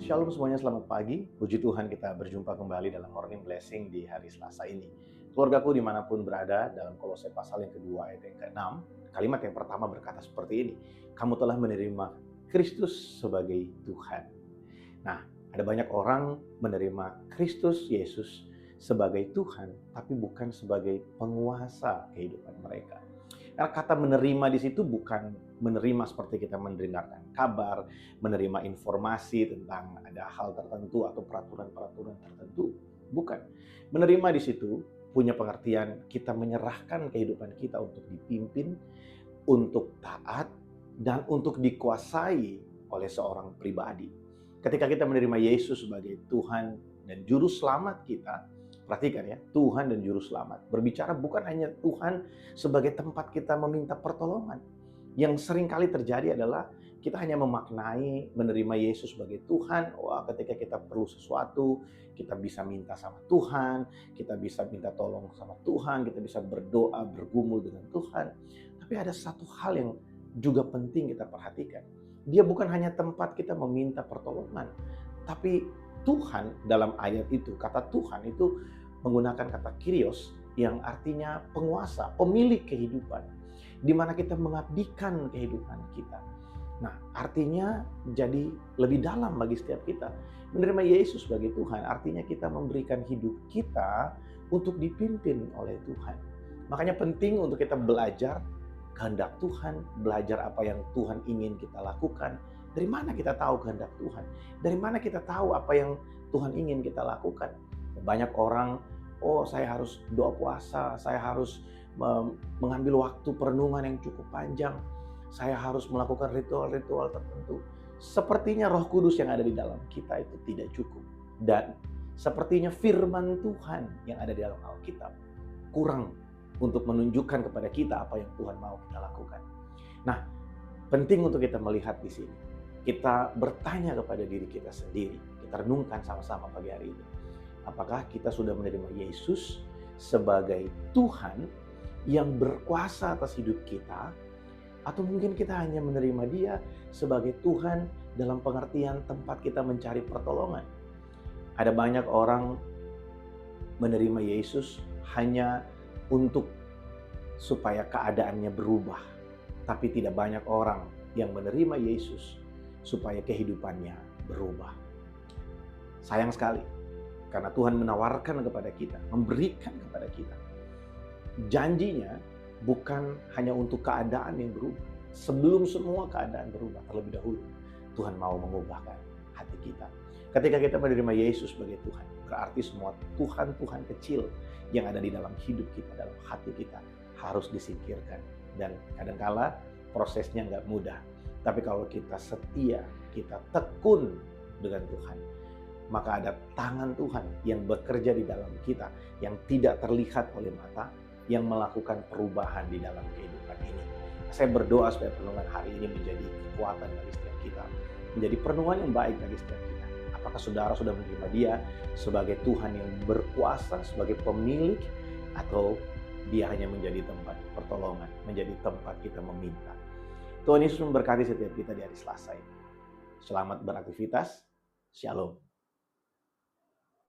Shalom semuanya, selamat pagi. Puji Tuhan kita berjumpa kembali dalam Morning Blessing di hari Selasa ini. Keluargaku dimanapun berada, dalam Kolose pasal yang kedua ayat yang ke-6, kalimat yang pertama berkata seperti ini. Kamu telah menerima Kristus sebagai Tuhan. Nah, ada banyak orang menerima Kristus Yesus sebagai Tuhan, tapi bukan sebagai penguasa kehidupan mereka. Karena kata menerima di situ bukan menerima seperti kita mendengarkan kabar, menerima informasi tentang ada hal tertentu atau peraturan-peraturan tertentu. Bukan. Menerima di situ punya pengertian kita menyerahkan kehidupan kita untuk dipimpin, untuk taat, dan untuk dikuasai oleh seorang pribadi. Ketika kita menerima Yesus sebagai Tuhan dan Juru Selamat kita, perhatikan ya, Tuhan dan Juru Selamat. Berbicara bukan hanya Tuhan sebagai tempat kita meminta pertolongan. Yang sering kali terjadi adalah kita hanya memaknai menerima Yesus sebagai Tuhan. Wah, ketika kita perlu sesuatu, kita bisa minta sama Tuhan, kita bisa minta tolong sama Tuhan, kita bisa berdoa, bergumul dengan Tuhan. Tapi ada satu hal yang juga penting kita perhatikan. Dia bukan hanya tempat kita meminta pertolongan, tapi Tuhan dalam ayat itu, kata Tuhan itu menggunakan kata Kyrios yang artinya penguasa, pemilik kehidupan, di mana kita mengabdikan kehidupan kita. Nah, artinya jadi lebih dalam bagi setiap kita. Menerima Yesus sebagai Tuhan artinya kita memberikan hidup kita untuk dipimpin oleh Tuhan. Makanya penting untuk kita belajar kehendak Tuhan, belajar apa yang Tuhan ingin kita lakukan. Dari mana kita tahu kehendak Tuhan? Dari mana kita tahu apa yang Tuhan ingin kita lakukan? Banyak orang, saya harus doa puasa, saya harus mengambil waktu perenungan yang cukup panjang, saya harus melakukan ritual-ritual tertentu. Sepertinya Roh Kudus yang ada di dalam kita itu tidak cukup. Dan sepertinya firman Tuhan yang ada di dalam Alkitab kurang untuk menunjukkan kepada kita apa yang Tuhan mau kita lakukan. Nah, penting untuk kita melihat di sini. Kita bertanya kepada diri kita sendiri. Kita renungkan sama-sama pagi hari ini. Apakah kita sudah menerima Yesus sebagai Tuhan yang berkuasa atas hidup kita? Atau mungkin kita hanya menerima Dia sebagai Tuhan dalam pengertian tempat kita mencari pertolongan. Ada banyak orang menerima Yesus hanya untuk supaya keadaannya berubah. Tapi tidak banyak orang yang menerima Yesus supaya kehidupannya berubah. Sayang sekali, karena Tuhan menawarkan kepada kita, memberikan kepada kita. Janjinya bukan hanya untuk keadaan yang berubah. Sebelum semua keadaan berubah, terlebih dahulu Tuhan mau mengubahkan hati kita. Ketika kita menerima Yesus sebagai Tuhan, berarti semua Tuhan-Tuhan kecil yang ada di dalam hidup kita, dalam hati kita, harus disingkirkan. Dan kadangkala prosesnya nggak mudah. Tapi kalau kita setia, kita tekun dengan Tuhan, maka ada tangan Tuhan yang bekerja di dalam kita, yang tidak terlihat oleh mata, yang melakukan perubahan di dalam kehidupan ini. Saya berdoa supaya renungan hari ini menjadi kekuatan bagi setiap kita, menjadi renungan yang baik bagi setiap kita. Apakah saudara sudah menerima Dia sebagai Tuhan yang berkuasa, sebagai pemilik, atau Dia hanya menjadi tempat pertolongan, menjadi tempat kita meminta? Tuhan Yesus memberkati setiap kita di hari Selasa ini. Selamat beraktivitas. Shalom.